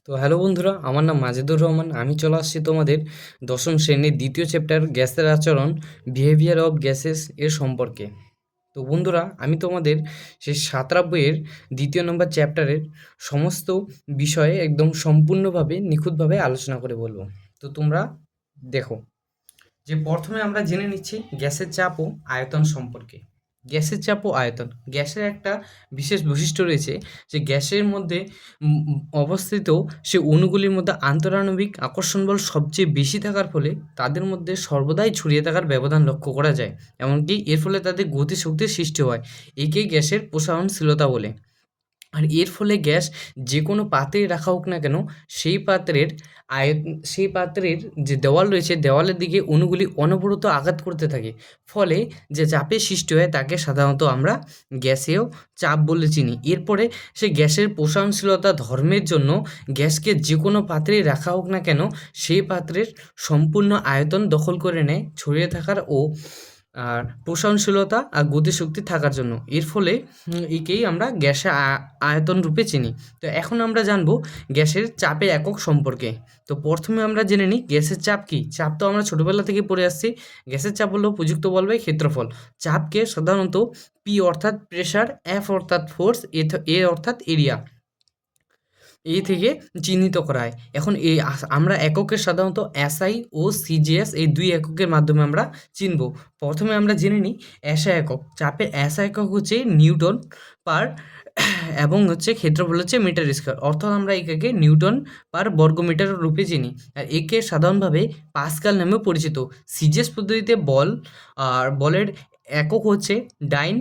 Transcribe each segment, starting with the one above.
তো হ্যালো বন্ধুরা, আমার নাম মাজেদুর রহমান। আমি চলে আসছি তোমাদের দশম শ্রেণীর দ্বিতীয় চ্যাপ্টার গ্যাসের আচরণ, বিহেভিয়ার অফ গ্যাসেস এর সম্পর্কে। তো বন্ধুরা, আমি তোমাদের সেই সাঁতরা বইয়ের দ্বিতীয় নম্বর চ্যাপ্টারের সমস্ত বিষয়ে একদম সম্পূর্ণভাবে নিখুঁতভাবে আলোচনা করে বলবো। তো তোমরা দেখো, যে প্রথমে আমরা জেনে নিচ্ছি গ্যাসের চাপ ও আয়তন সম্পর্কে। গ্যাসের চাপ ও আয়তন, গ্যাসের একটা বিশেষ বৈশিষ্ট্য রয়েছে যে গ্যাসের মধ্যে অবস্থিত সে অণুগুলির মধ্যে আন্তরাণবিক আকর্ষণ বল সবচেয়ে বেশি থাকার ফলে তাদের মধ্যে সর্বদাই ছড়িয়ে থাকার ব্যবধান লক্ষ্য করা যায়। এমনকি এর ফলে তাদের গতিশক্তির সৃষ্টি হয়। একেই গ্যাসের প্রসারণশীলতা বলে। আর এর ফলে গ্যাস যে কোনো পাত্রে রাখা হোক না কেন, সেই পাত্রের সেই পাত্রের যে দেওয়াল রয়েছে, দেওয়ালের দিকে অণুগুলি অনবরত আঘাত করতে থাকে। ফলে যে চাপের সৃষ্টি হয় তাকে সাধারণত আমরা গ্যাসীয় চাপ বলে চিনি। এরপরে সে গ্যাসের প্রসারণশীলতা ধর্মের জন্য গ্যাসকে যে কোনো পাত্রেই রাখা হোক না কেন, সেই পাত্রের সম্পূর্ণ আয়তন দখল করে নেয় ছড়িয়ে থাকার ও আর প্রসারণশীলতা আর গতিশক্তি থাকার জন্য। এর ফলে একেই আমরা গ্যাসের আয়তন রূপে চিনি। তো এখন আমরা জানবো গ্যাসের চাপের একক সম্পর্কে। তো প্রথমে আমরা জেনে নিই গ্যাসের চাপ কি। চাপ তো আমরা ছোটোবেলা থেকে পড়ে আসছি। গ্যাসের চাপ হলো প্রযুক্ত বল বাই ক্ষেত্রফল। চাপকে সাধারণত পি অর্থাৎ প্রেশার, এফ অর্থাৎ ফোর্স, এ অর্থাৎ এরিয়া, এই থেকে চিহ্নিত করা হয়। এখন আমরা এককের সাধারণত এসআই ও সিজিএস এই দুই এককের মাধ্যমে আমরা চিনব। প্রথমে আমরা জেনে নিই এসআই একক। চাপের এসআই একক হচ্ছে নিউটন পার এবং হচ্ছে ক্ষেত্রফল হচ্ছে মিটার স্কোয়ার, অর্থাৎ আমরা একে নিউটন পার বর্গমিটার রূপে চিনি। আর একে সাধারণভাবে পাস্কাল নামেও পরিচিত। সিজিএস পদ্ধতিতে বল আর বলের একক হচ্ছে ডাইন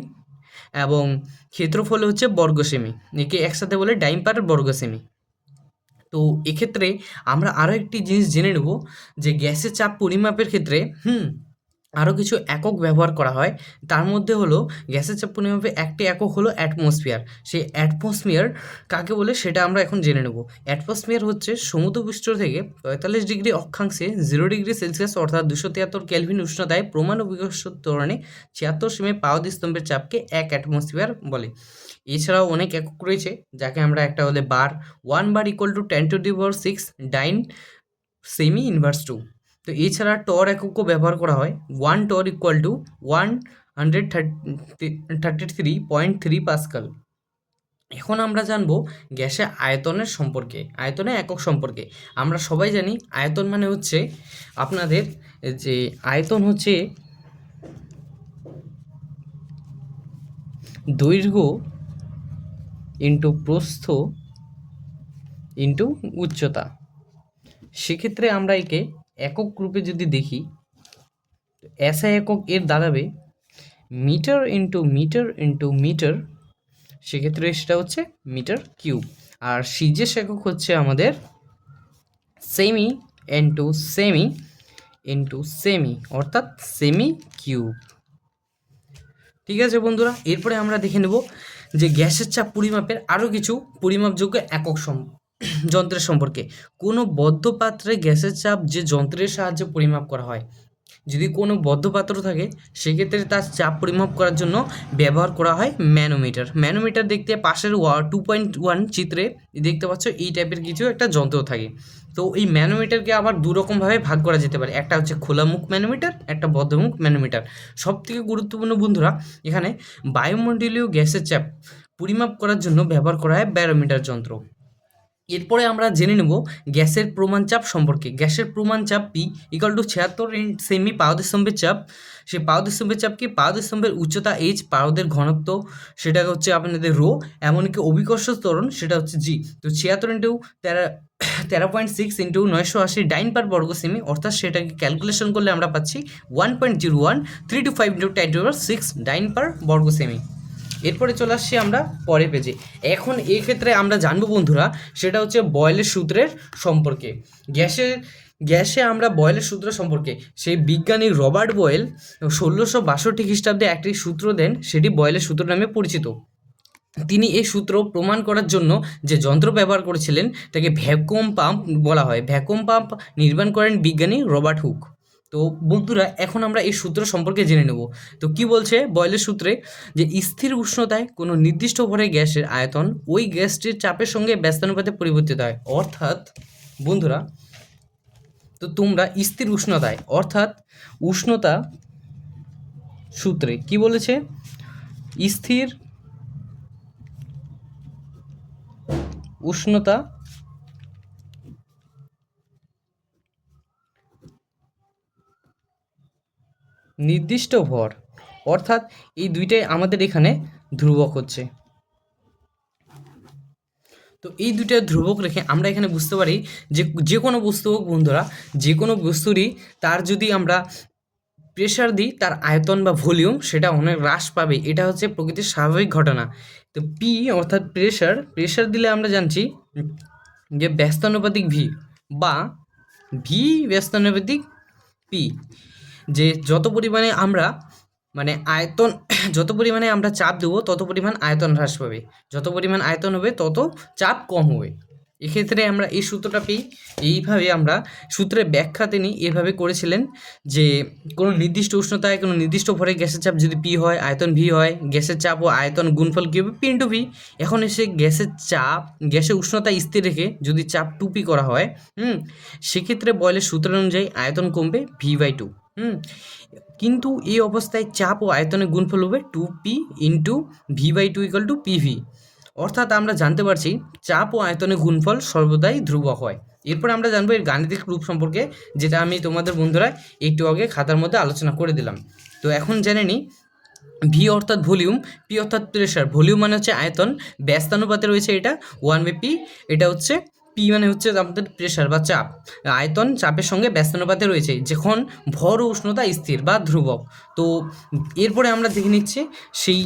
এবং ক্ষেত্রফল হচ্ছে বর্গ সেমি। একে একসাথে বলে ডাইন পার বর্গ সেমি। তো এক্ষেত্রে আমরা আরও একটি জিনিস জেনে নেব যে গ্যাসের চাপ পরিমাপের ক্ষেত্রে আরও কিছু একক ব্যবহার করা হয়। তার মধ্যে হলো গ্যাসের চাপ পরিমাপে একটি একক হলো অ্যাটমসফিয়ার। সেই অ্যাটমসফিয়ার কাকে বলে সেটা আমরা এখন জেনে নেব। অ্যাটমসফিয়ার হচ্ছে সমুদ্রপৃষ্ঠ থেকে 45 ডিগ্রি অক্ষাংশে 0 ডিগ্রি সেলসিয়াস অর্থাৎ 273 কেলভিন উষ্ণতায় প্রমাণ বিকর্ষ ত্বরণে 76 সেমি পাওয়ার স্তম্ভের চাপকে এক অ্যাটমসফিয়ার বলে। এছাড়াও অনেক একক রয়েছে, যাকে আমরা একটা হলে bar, 1 bar equal to 10⁶ dyne cm inverse 2। তো এছাড়া টর এককও ব্যবহার করা হয়। 1 টর ইকুয়াল টু 133.3 পাস্কাল। এখন আমরা জানবো গ্যাসের আয়তনের সম্পর্কে, আয়তনের একক সম্পর্কে। আমরা সবাই জানি আয়তন মানে হচ্ছে আপনাদের যে আয়তন হচ্ছে দৈর্ঘ্য ইন্টু প্রস্থ ইন্টু উচ্চতা। সেক্ষেত্রে আমরা একে একক রূপে যদি দেখি, এসআই একক এর দাঁড়াবে metre into metre into metre. সেক্ষেত্রে সেটা হচ্ছে মিটার কিউব। আর সিজিএস একক হচ্ছে আমাদের cm into cm into cm অর্থাৎ সেমি কিউব। ঠিক আছে বন্ধুরা, এরপরে আমরা দেখে নেব যে গ্যাসের চাপ পরিমাপের আরও কিছু পরিমাপযোগ্য একক যন্ত্রের সম্পর্কে। কোনো বদ্ধ পাত্রে গ্যাসের চাপ যে যন্ত্রের সাহায্যে পরিমাপ করা হয়, যদি কোনো বদ্ধ পাত্র থাকে সেক্ষেত্রে তার চাপ পরিমাপ করার জন্য ব্যবহার করা হয় ম্যানোমিটার। ম্যানোমিটার দেখতে পাশের 2.1 চিত্রে দেখতে পাচ্ছ এই টাইপের কিছু একটা যন্ত্র থাকে। তো এই ম্যানোমিটারকে আবার দুরকমভাবে ভাগ করা যেতে পারে। একটা হচ্ছে খোলা মুখ ম্যানোমিটার, একটা বদ্ধমুখ ম্যানোমিটার। সবথেকে গুরুত্বপূর্ণ বন্ধুরা, এখানে বায়ুমণ্ডলীয় গ্যাসের চাপ পরিমাপ করার জন্য ব্যবহার করা হয় ব্যারোমিটার যন্ত্র। এরপরে আমরা জেনে নেব গ্যাসের প্রমাণ চাপ সম্পর্কে। গ্যাসের প্রমাণ চাপ পি ইকুয়াল টু 76 সেমি পারদস্তম্ভের চাপ। সে পারদস্তম্ভের চাপ কি, পারদস্তম্ভের উচ্চতা এইচ, পারদের ঘনত্ব সেটা হচ্ছে আপনাদের রো, এমনকি অভিকর্ষ ত্বরণ সেটা হচ্ছে জি। তো 76 ইন্টু 13.6 ইন্টু 980 ডাইন পার বর্গ সেমি, অর্থাৎ সেটাকে ক্যালকুলেশন করলে আমরা পাচ্ছি 1.01325 ইন্টু 10⁶ ডাইন পার বর্গ সেমি। এরপরে চলে আসছি আমরা পরের পেজে। এখন এক্ষেত্রে আমরা জানবো বন্ধুরা, সেটা হচ্ছে বয়েলের সূত্রের সম্পর্কে। গ্যাসে আমরা বয়েলের সূত্র সম্পর্কে, সেই বিজ্ঞানী রবার্ট বয়েল 1662 খ্রিস্টাব্দে একটি সূত্র দেন, সেটি বয়েলের সূত্র নামে পরিচিত। তিনি এই সূত্র প্রমাণ করার জন্য যে যন্ত্র ব্যবহার করেছিলেন তাকে ভ্যাকুয়াম পাম্প বলা হয়। ভ্যাকুয়াম পাম্প নির্মাণ করেন বিজ্ঞানী রবার্ট হুক। তো বন্ধুরা এখন আমরা এই সূত্র সম্পর্কে জেনে নেব। তো কি বলছে বয়েলের সূত্রে, যে স্থির উষ্ণতায় কোনো নির্দিষ্ট ভরে গ্যাসের আয়তন ওই গ্যাসটির চাপের সঙ্গে ব্যস্তানুপাতে পরিবর্তিত হয়। অর্থাৎ বন্ধুরা, তো তোমরা স্থির উষ্ণতায় অর্থাৎ উষ্ণতা সূত্রে কি বলেছে, স্থির উষ্ণতা নির্দিষ্ট ভর, অর্থাৎ এই দুইটাই আমাদের এখানে ধ্রুবক হচ্ছে। তো এই দুইটা ধ্রুবক রেখে আমরা এখানে বুঝতে পারি যে যে কোনো বস্তু হোক বন্ধুরা, যে কোনো বস্তুরই তার যদি আমরা প্রেশার দিই তার আয়তন বা ভলিউম সেটা অনেক হ্রাস পাবে, এটা হচ্ছে প্রকৃতির স্বাভাবিক ঘটনা। তো পি অর্থাৎ প্রেশার দিলে আমরা জানছি যে ব্যস্তানুপাতিক ভি বা ভি ব্যস্তানুপাতিক পি, যে যত পরিমাণে আমরা মানে আয়তন যত পরিমাণে আমরা চাপ দেবো তত পরিমাণ আয়তন হ্রাস পাবে, যত পরিমাণ আয়তন হবে তত চাপ কম হবে। এক্ষেত্রে আমরা এই সূত্রটা পেয়ে এইভাবে আমরা সূত্রের ব্যাখ্যা তিনি এভাবে করেছিলেন যে কোনো নির্দিষ্ট উষ্ণতায় কোনো নির্দিষ্ট ভরে গ্যাসের চাপ যদি পি হয়, আয়তন ভি হয়, গ্যাসের চাপ ও আয়তন গুণফল কী হবে, পি ইন্টু ভি। এখন এসে গ্যাসের উষ্ণতা স্থির রেখে যদি চাপ 2p করা হয়, সেক্ষেত্রে বয়েলের সূত্র অনুযায়ী আয়তন কমবে v/2। কিন্তু এই অবস্থায় চাপ ও আয়তনের গুণফল হবে 2p into v/2 equal to PV. অর্থাৎ আমরা জানতে পারছি চাপ ও আয়তনের গুণফল সর্বদাই ধ্রুবক হয়। এরপর আমরা জানবো এর গাণিতিক রূপ সম্পর্কে, যেটা আমি তোমাদের বন্ধুরা একটু আগে খাতার মধ্যে আলোচনা করে দিলাম। তো এখন জেনে নিই, ভি অর্থাৎ ভলিউম, পি অর্থাৎ প্রেশার, ভলিউম মানে হচ্ছে আয়তন, ব্যস্তানুপাতে রয়েছে এটা 1/p, এটা হচ্ছে পি মানে হচ্ছে আমাদের প্রেশার বা চাপ, আয়তন চাপের সঙ্গে ব্যস্তানুপাতে রয়েছে যখন ভর ও উষ্ণতা স্থির বা ধ্রুবক। তো এরপরে আমরা দেখে নিচ্ছি সেই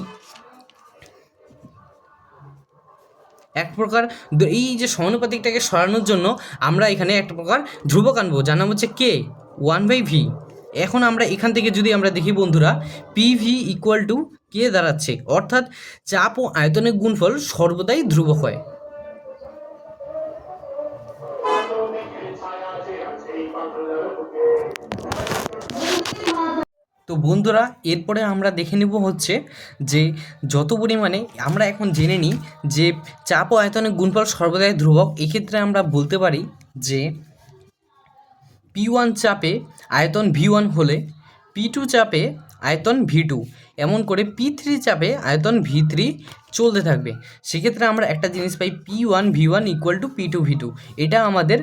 এক প্রকার এই যে সমানুপাতিকটাকে সরানোর জন্য আমরা এখানে একটা প্রকার ধ্রুবক আনবো, যার নাম হচ্ছে কে 1/v। এখন আমরা এখান থেকে যদি আমরা দেখি বন্ধুরা, পিভি ইকুয়াল টু কে দাঁড়াচ্ছে, অর্থাৎ চাপ ও আয়তনের গুণফল সর্বদাই ধ্রুবক হয়। তো বন্ধুরা এরপরে আমরা দেখে নেব হচ্ছে যে যত পরিমাণে আমরা এখন জেনে নিই যে চাপ ও আয়তনের গুণফল সর্বদাই ধ্রুবক। এক্ষেত্রে আমরা বলতে পারি যে P1 চাপে আয়তন V1 হলে P2 চাপে আয়তন V2, এমন করে P3 চাপে আয়তন V3 চলতে থাকবে। সেক্ষেত্রে আমরা একটা জিনিস পাই P1 V1 equal two P2 V2। এটা আমাদের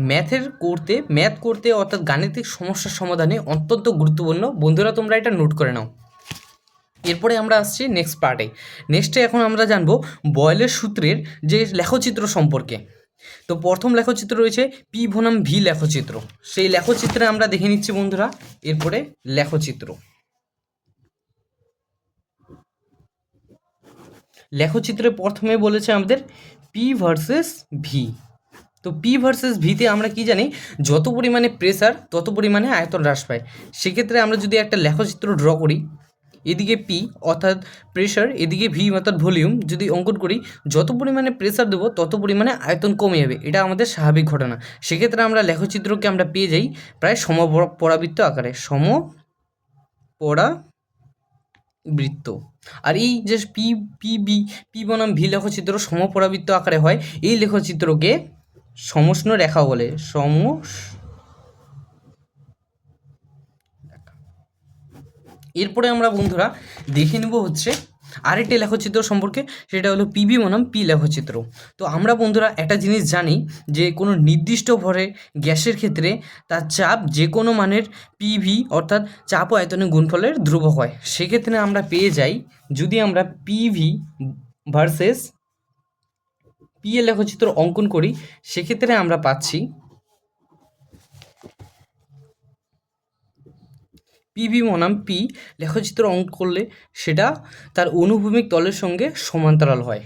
ম্যাথ করতে অর্থাৎ গাণিতিক সমস্যার সমাধানে অত্যন্ত গুরুত্বপূর্ণ। বন্ধুরা তোমরা এটা নোট করে নাও। এরপরে আমরা আসছি নেক্সটে এখন আমরা জানবো বয়েলের সূত্রের যে লেখচিত্র সম্পর্কে। তো প্রথম লেখচিত্র রয়েছে পি বনাম ভি লেখচিত্র, সেই লেখচিত্রে আমরা দেখে নিচ্ছি বন্ধুরা। এরপরে লেখচিত্রে প্রথমে বলেছে আমাদের পি ভার্সেস ভি। তো পি ভার্সেস ভিতে আমরা কি জানি, যত পরিমাণে প্রেসার তত পরিমাণে আয়তন হ্রাস পায়। সেক্ষেত্রে আমরা যদি একটা লেখচিত্র ড্র করি, এদিকে পি অর্থাৎ প্রেশার, এদিকে ভি অর্থাৎ ভলিউম যদি অঙ্কন করি, যত পরিমাণে প্রেশার দেবো তত পরিমাণে আয়তন কমে যাবে, এটা আমাদের স্বাভাবিক ঘটনা। সেক্ষেত্রে আমরা লেখচিত্রকে আমরা পেয়ে যাই প্রায় সমপরাবৃত্ত আকারে, সমপরাবৃত্ত। আর এই যে পি বনাম ভি লেখচিত্র সমপরাবৃত্ত আকারে হয়, এই লেখচিত্রকে সমষ্ণ রেখা বলে। এরপরে আমরা বন্ধুরা দেখে নেব হচ্ছে আরেকটি লেখচিত্র সম্পর্কে, সেটা হলো পিবি বনাম পি লেখচিত্র। তো আমরা বন্ধুরা একটা জিনিস জানি যে কোনো নির্দিষ্ট ভরে গ্যাসের ক্ষেত্রে তার চাপ যে কোনো মানের পিভি অর্থাৎ চাপ ও আয়তনের গুণফলের ধ্রুবক হয়। সেক্ষেত্রে আমরা পেয়ে যাই, যদি আমরা পিভি ভার্সেস পি এর লেখচিত্র অঙ্কন করি, সেক্ষেত্রে আমরা পাচ্ছি পিভি বনাম পি লেখচিত্র অঙ্কন করলে সেটা তার অনুভূমিক তলের সঙ্গে সমান্তরাল হয়।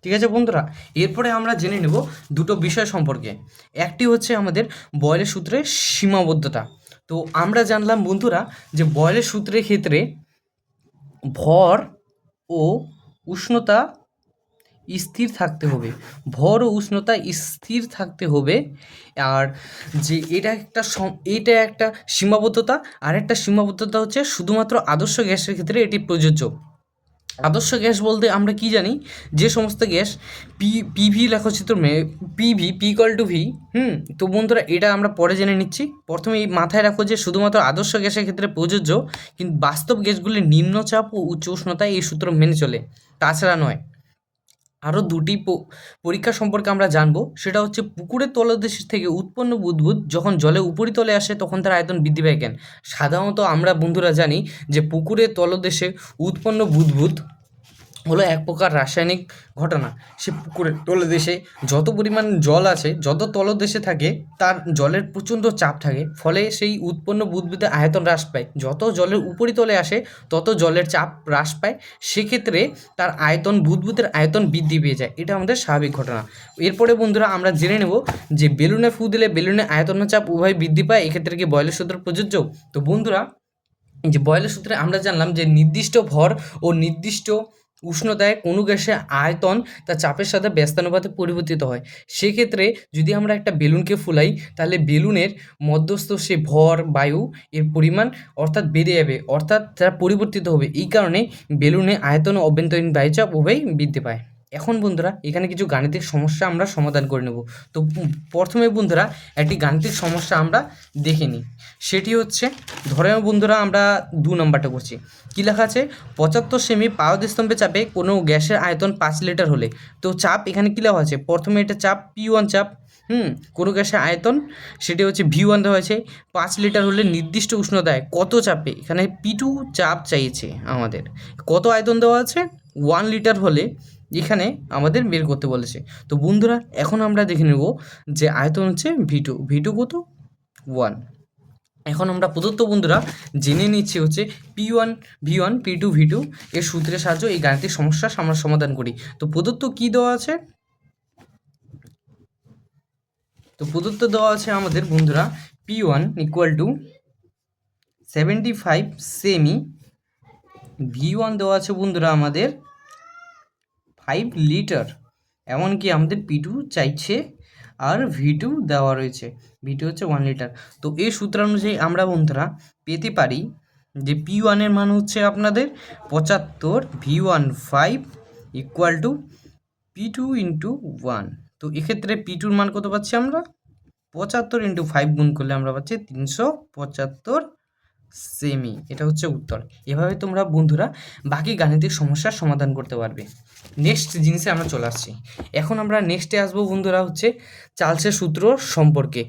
ঠিক আছে বন্ধুরা, এরপরে আমরা জেনে নেব দুটো বিষয় সম্পর্কে। একটি হচ্ছে আমাদের বয়েলের সূত্রের সীমাবদ্ধতা। তো আমরা জানলাম বন্ধুরা যে বয়েলের সূত্রের ক্ষেত্রে ভর ও উষ্ণতা স্থির থাকতে হবে, ভর ও উষ্ণতা স্থির থাকতে হবে। আর যে এটা একটা সীমাবদ্ধতা, আর একটা সীমাবদ্ধতা হচ্ছে শুধুমাত্র আদর্শ গ্যাসের ক্ষেত্রে এটি প্রযোজ্য। আদর্শ গ্যাস বলতে আমরা কি জানি, যে সমস্ত গ্যাস পিভি লেখচিত্র PV P equal to V. তো বন্ধুরা এটা আমরা পরে জেনে নিচ্ছি। প্রথমে এই মাথায় রাখো যে শুধুমাত্র আদর্শ গ্যাসের ক্ষেত্রে প্রযোজ্য, কিন্তু বাস্তব গ্যাসগুলি নিম্নচাপ ও উচ্চ উষ্ণতায় এই সূত্র মেনে চলে, তাছাড়া নয়। আরও দুটি পরীক্ষা সম্পর্কে আমরা জানবো, সেটা হচ্ছে পুকুরের তলদেশ থেকে উৎপন্ন বুদবুদ যখন জলে উপরিতলে আসে তখন তার আয়তন বৃদ্ধি পায় কেন? সাধারণত আমরা বন্ধুরা জানি যে পুকুরের তলদেশে উৎপন্ন বুদবুদ হলো এক প্রকার রাসায়নিক ঘটনা। সে পুকুরের তলদেশে যত পরিমাণ জল আছে, যত তলদেশে থাকে তার জলের প্রচণ্ড চাপ থাকে, ফলে সেই উৎপন্ন বুদবুদের আয়তন হ্রাস পায়। যত জলের উপরিতলে আসে তত জলের চাপ হ্রাস পায়, সেক্ষেত্রে তার আয়তন, বুদবুদের আয়তন বৃদ্ধি পেয়ে যায়। এটা আমাদের স্বাভাবিক ঘটনা। এরপরে বন্ধুরা আমরা জেনে নেব যে বেলুনে ফু দিলে বেলুনে আয়তন ও চাপ উভয় বৃদ্ধি পায়, এক্ষেত্রে কি বয়লের সূত্র প্রযোজ্য? তো বন্ধুরা যে বয়লের সূত্রে আমরা জানলাম যে নির্দিষ্ট ভর ও নির্দিষ্ট উষ্ণতায় কোনো গ্যাসের আয়তন তার চাপের সাথে ব্যস্তানুপাতে পরিবর্তিত হয়। সেক্ষেত্রে যদি আমরা একটা বেলুনকে ফুলাই, তাহলে বেলুনের মধ্যস্থ সে ভর, বায়ু এর পরিমাণ অর্থাৎ বেড়ে যাবে, অর্থাৎ তারা পরিবর্তিত হবে। এই কারণে বেলুনে আয়তন ও অভ্যন্তরীণ বায়ুচাপ উভয়ই বৃদ্ধি পায়। এখন বন্ধুরা এখানে কিছু গাণিতিক সমস্যা আমরা সমাধান করে নেব। তো প্রথমে বন্ধুরা একটি গাণিতিক সমস্যা আমরা দেখে নিই। সেটি হচ্ছে, ধরে বন্ধুরা আমরা 2 নম্বরটা করছি। কী লেখা আছে? 75 সেমি পারদ স্তম্ভে চাপে কোনো গ্যাসের আয়তন 5 লিটার হলে। তো চাপ এখানে কী লেখা আছে? প্রথমে এটা চাপ P1 চাপ, কোনো গ্যাসের আয়তন সেটি হচ্ছে V1 দেওয়া হয়েছে। 5 লিটার হলে নির্দিষ্ট উষ্ণতায় কত চাপে, এখানে P2 চাপ চাইছে আমাদের। কত আয়তন দেওয়া আছে? 1 লিটার হলে এখানে আমাদের বের করতে বলেছে। তো বন্ধুরা এখন আমরা দেখে নেব যে আয়তন হচ্ছে V2 কত? 1। এখন আমরা প্রদত্ত বন্ধুরা জেনে নিচ্ছি হচ্ছে P1 V1 P2 V2 এর সূত্রের সাহায্যে এই গাণিতিক সমস্যা আমরা সমাধান করি। তো প্রদত্ত কি দেওয়া আছে? তো প্রদত্ত দেওয়া আছে আমাদের বন্ধুরা P1 equal to 75 semi, V1 দেওয়া আছে বন্ধুরা আমাদের 5 লিটার, এমনকি আমাদের P2 চাইছে, আর V2 দেওয়া রয়েছে, V2 হচ্ছে 1 লিটার। তো এই সূত্র অনুযায়ী আমরা বন্ধুরা পেতে পারি যে P1 এর মান হচ্ছে আপনাদের 75, V1 5 equal to P2 into 1। তো এক্ষেত্রে P2র মান কত পাচ্ছি আমরা? 75 ইন্টু 5 গুণ করলে আমরা পাচ্ছি 375 সেমি। এটা হচ্ছে উত্তর। এভাবে তোমরা বন্ধুরা বাকি গাণিতিক সমস্যার সমাধান করতে পারবে। নেক্সট জিনিসে আমরা চলে আসছি। এখন আমরা নেক্সটে আসবো বন্ধুরা হচ্ছে চার্লসের সূত্র সম্পর্কে।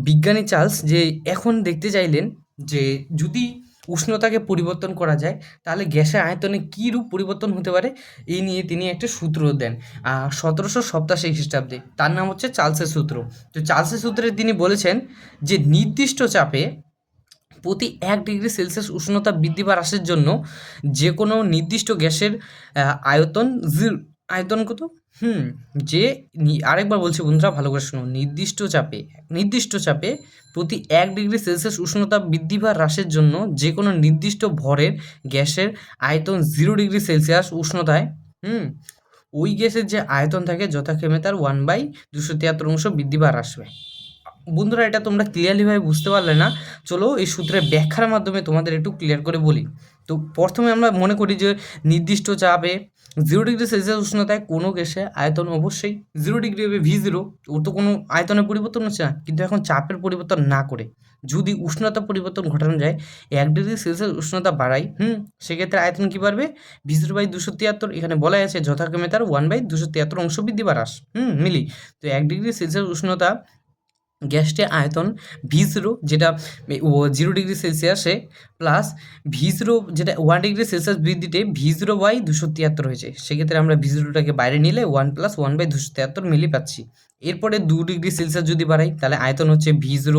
বিজ্ঞানী চার্লস যে এখন দেখতে চাইলেন যে যদি উষ্ণতাকে পরিবর্তন করা যায় তাহলে গ্যাসের আয়তনে কী রূপ পরিবর্তন হতে পারে, এই নিয়ে তিনি একটা সূত্র দেন 1787 খ্রিস্টাব্দে। তার নাম হচ্ছে চার্লসের সূত্র। তো চার্লসের সূত্রে তিনি বলেছেন যে নির্দিষ্ট চাপে প্রতি 1 ডিগ্রি সেলসিয়াস উষ্ণতা বৃদ্ধি বা হ্রাসের জন্য যে কোনো নির্দিষ্ট গ্যাসের আয়তন আয়তন কত? আরেকবার বলছি বন্ধুরা, ভালো করে শোনো। নির্দিষ্ট চাপে প্রতি 1 ডিগ্রি সেলসিয়াস উষ্ণতা বৃদ্ধি বা হ্রাসের জন্য যে কোনো নির্দিষ্ট ভরের গ্যাসের আয়তন 0 ডিগ্রি সেলসিয়াস উষ্ণতায় ওই গ্যাসের যে আয়তন থাকে যথাক্রমে তার 1/273 অংশ বৃদ্ধি বা হ্রাস পায়। বন্ধুরা এটা তোমরা ক্লিয়ারলিভাবে বুঝতে পারলে না, চলো এই সূত্রের ব্যাখ্যার মাধ্যমে তোমাদের একটু ক্লিয়ার করে বলি। তো প্রথমে আমরা মনে করি যে নির্দিষ্ট চাপে 0 ডিগ্রি সেলসিয়াস উষ্ণতায় কোনো গ্যাসের আয়তন অবশ্যই 0 ডিগ্রি হবে, V0। ওর তো কোনো আয়তনের পরিবর্তন হচ্ছে না, কিন্তু এখন চাপের পরিবর্তন না করে যদি উষ্ণতা পরিবর্তন ঘটানো যায়, 1 ডিগ্রি সেলসিয়াস উষ্ণতা বাড়াই, সেক্ষেত্রে আয়তন কী বাড়বে? V0/273। এখানে বলা আছে যথাক্রমে তার 1/273 অংশ বৃদ্ধি বা হ্রাস মিলি। তো 1 ডিগ্রি সেলসিয়াস উষ্ণতা গ্যাসটির আয়তন V0 যেটা 0 ডিগ্রি সেলসিয়াসে প্লাস V0 যেটা 1 ডিগ্রি সেলসিয়াস বৃদ্ধিতে V0/273 হয়েছে, সেক্ষেত্রে আমরা V0টাকে বাইরে নিলে 1 + 1/273 মিলি পাচ্ছি। এরপরে 2 ডিগ্রি সেলসিয়াস যদি বাড়াই তাহলে আয়তন হচ্ছে V0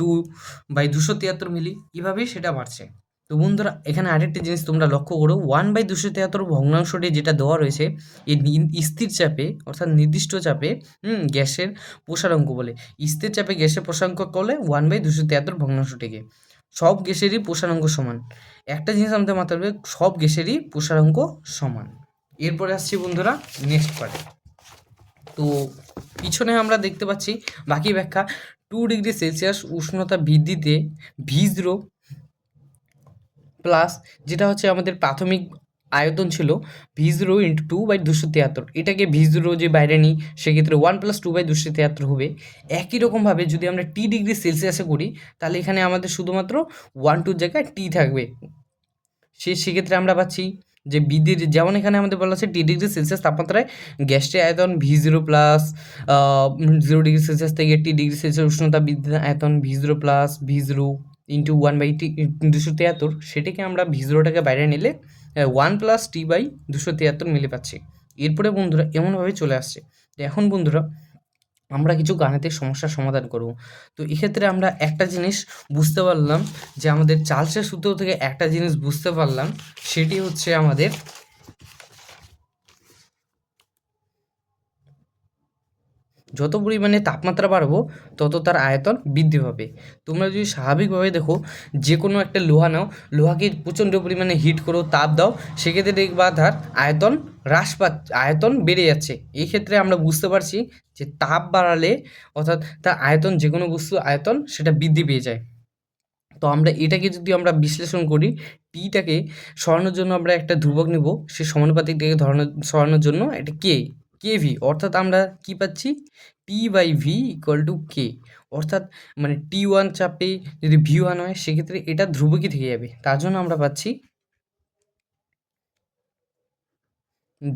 2/273 মিলি। এভাবেই সেটা বাড়ছে। তো বন্ধুরা এখানে আরেকটি জিনিস তোমরা লক্ষ্য করো, 1/273 ভগ্নাংশটি যেটা দেওয়া রয়েছে এই স্থির চাপে অর্থাৎ নির্দিষ্ট চাপে গ্যাসের প্রসারাঙ্ক বলে। স্থির চাপে গ্যাসের প্রসারাঙ্ক করলে 1/273 ভগ্নাংশটিকে সব গ্যাসেরই প্রসারাঙ্ক সমান। একটা জিনিস আমাদের মাথায় রাখবে, সব গ্যাসেরই প্রসারাঙ্ক সমান। এরপরে আসছি বন্ধুরা নেক্সট পার্টে। তো পিছনে আমরা দেখতে পাচ্ছি বাকি ব্যাখ্যা। 2 ডিগ্রি সেলসিয়াস উষ্ণতা বৃদ্ধিতে V0 প্লাস, যেটা হচ্ছে আমাদের প্রাথমিক আয়তন ছিল V0 × 2/273, এটাকে V0 যে বাইরে নিই সেক্ষেত্রে 1 + 2/273 হবে। একই রকমভাবে যদি আমরা T ডিগ্রি সেলসিয়াসে করি তাহলে এখানে আমাদের শুধুমাত্র 1 2 জায়গায় T থাকবে। সেক্ষেত্রে আমরা পাচ্ছি যে বৃদ্ধির, যেমন এখানে আমাদের বলা আছে T ডিগ্রি সেলসিয়াস তাপমাত্রায় গ্যাসটির আয়তন V0 প্লাস 0 ডিগ্রি সেলসিয়াস থেকে T ডিগ্রি সেলসিয়াস উষ্ণতা বৃদ্ধির আয়তন V0 প্লাস V0 × 1/T273, সেটাকে আমরা V0টাকে বাইরে নিলে 1 + T/273 মিলে পাচ্ছি। এরপরে বন্ধুরা এমনভাবে চলে আসছে। তো এখন বন্ধুরা আমরা কিছু গাণিতিক সমস্যার সমাধান করব। তো এক্ষেত্রে আমরা একটা জিনিস বুঝতে পারলাম যে আমাদের চার্লসের সূত্র থেকে একটা জিনিস বুঝতে পারলাম, সেটি হচ্ছে আমাদের যত পরিমাণে তাপমাত্রা বাড়াবো তত তার আয়তন বৃদ্ধি পাবে। তোমরা যদি স্বাভাবিকভাবে দেখো, যে কোনো একটা লোহা নাও, লোহাকে প্রচণ্ড পরিমাণে হিট করো, তাপ দাও, সেক্ষেত্রে দেখবা তার আয়তন আয়তন বেড়ে যাচ্ছে। এই ক্ষেত্রে আমরা বুঝতে পারছি যে তাপ বাড়ালে অর্থাৎ তার আয়তন, যে কোনো বস্তুর আয়তন সেটা বৃদ্ধি পেয়ে যায়। তো আমরা এটাকে যদি আমরা বিশ্লেষণ করি, টিটাকে সরানোর জন্য আমরা একটা ধ্রুবক নিব, সে সমানুপাতিকটাকে সরানোর জন্য এটা কেভি, অর্থাৎ আমরা কি পাচ্ছি T/V = K, অর্থাৎ মানে T1 চাপে যদি V1 হয় সেক্ষেত্রে এটা ধ্রুবকই থেকে যাবে। তার জন্য আমরা পাচ্ছি